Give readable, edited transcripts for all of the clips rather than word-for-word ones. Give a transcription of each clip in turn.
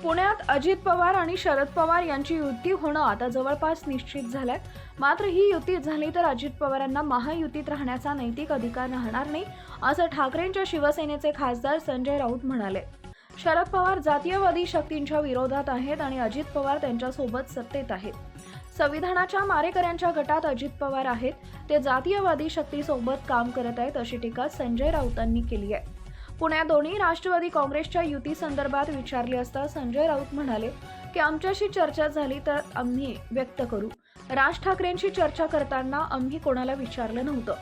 पुण्यात अजित पवार आणि शरद पवार यांची युती होणं आता जवळपास निश्चित झालंय. मात्र ही युती झाली तर अजित पवारांना महायुतीत राहण्याचा नैतिक अधिकार राहणार नाही, असं ठाकरेंच्या शिवसेनेचे खासदार संजय राऊत म्हणाले. शरद पवार जातीयवादी शक्तींच्या विरोधात आहेत आणि अजित पवार त्यांच्यासोबत सत्तेत आहेत. संविधानाच्या मारेकऱ्यांच्या गटात अजित पवार आहेत. ते जातीयवादी शक्तीसोबत काम करत आहेत, अशी टीका संजय राऊतांनी केली आहे. पुण्यात दोन्ही राष्ट्रवादी काँग्रेसच्या युती संदर्भात विचारले असता संजय राऊत म्हणाले की आमच्याशी चर्चा झाली तर आम्ही व्यक्त करू. राज ठाकरेंशी चर्चा करताना आम्ही कोणाला विचारलं नव्हतं.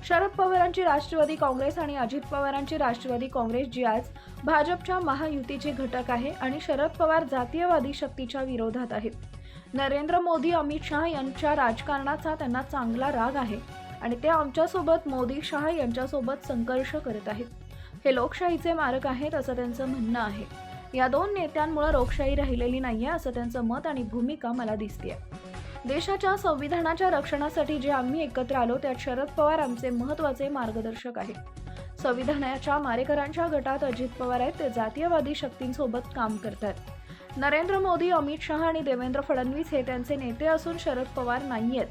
शरद पवारांची राष्ट्रवादी काँग्रेस आणि अजित पवारांची राष्ट्रवादी काँग्रेस जी आज भाजपच्या महायुतीचे घटक आहे आणि शरद पवार जातीयवादी शक्तीच्या विरोधात आहेत. नरेंद्र मोदी अमित शहा यांच्या राजकारणाचा त्यांना चांगला राग आहे आणि ते आमच्यासोबत मोदी शहा यांच्यासोबत संघर्ष करत आहेत. हे लोकशाहीचे मारक आहेत असं त्यांचं म्हणणं आहे. या दोन नेत्यांमुळे लोकशाही राहिलेली नाहीये असं त्यांचं मत आणि भूमिका मला दिसतेय. देशाच्या संविधानाच्या रक्षणासाठी जे आम्ही एकत्र आलो त्यात शरद पवार आमचे महत्त्वाचे मार्गदर्शक आहेत. संविधानाच्या मारेकरांच्या गटात अजित पवार आहेत. ते जातीयवादी शक्तींसोबत काम करतात. नरेंद्र मोदी अमित शहा आणि देवेंद्र फडणवीस हे त्यांचे नेते असून शरद पवार नाहीयेत.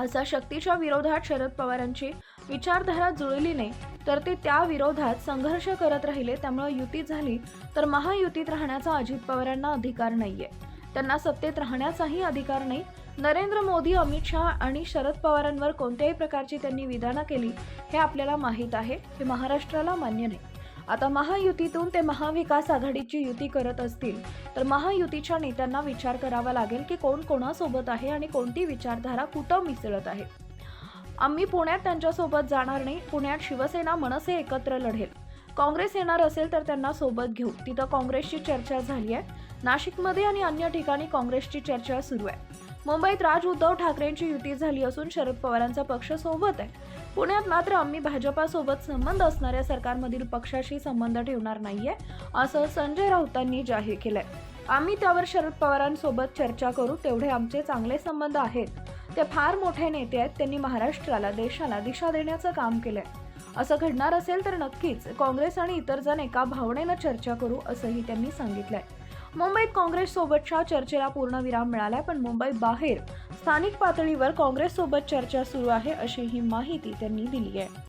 असा शक्तीच्या विरोधात शरद पवारांची विचारधारा जुळली नाही तर ते त्या विरोधात संघर्ष करत राहिले. त्यामुळे युती झाली तर महायुतीत राहण्याचा अजित पवारांना अधिकार नाहीये. त्यांना सत्तेत राहण्याचाही अधिकार नाही. नरेंद्र मोदी अमित शहा आणि शरद पवारांवर कोणत्याही प्रकारची त्यांनी विधानं केली हे आपल्याला माहीत आहे. हे महाराष्ट्राला मान्य नाही. आता महायुतीतून ते महाविकास आघाडीची युती करत असतील तर महायुतीच्या नेत्यांना विचार करावा लागेल की कोण कोणासोबत आहे आणि कोणती विचारधारा कुठं मिसळत आहे. आम्ही पुण्यात त्यांच्यासोबत जाणार नाही. पुण्यात शिवसेना मनसे एकत्र लढेल. काँग्रेस येणार असेल तर त्यांना सोबत घेऊ. तिथं काँग्रेसची चर्चा झाली आहे. नाशिकमध्ये आणि अन्य ठिकाणी काँग्रेसची चर्चा सुरू आहे. मुंबईत राज उद्धव ठाकरेंची युती झाली असून शरद पवारांचा पक्ष सोबत आहे. पुण्यात मात्र आम्ही भाजपासोबत संबंध असणाऱ्या सरकारमधील पक्षाशी संबंध ठेवणार नाहीये असं संजय राऊतांनी जाहीर केलंय. आम्ही त्यावर शरद पवारांसोबत चर्चा करू. तेवढे आमचे चांगले संबंध आहेत. ते फार मोठे नेते आहेत. त्यांनी महाराष्ट्राला देशाला दिशा देण्याचं काम केलंय. असं घडणार असेल तर नक्कीच काँग्रेस आणि इतर जण एका भावनेनं चर्चा करू असंही त्यांनी सांगितलंय. मुंबईत काँग्रेस सोबतच्या चर्चेला पूर्णविराम मिळालाय पण मुंबईत बाहेर स्थानिक पातळीवर काँग्रेस सोबत चर्चा सुरू आहे अशी ही माहिती त्यांनी दिली आहे.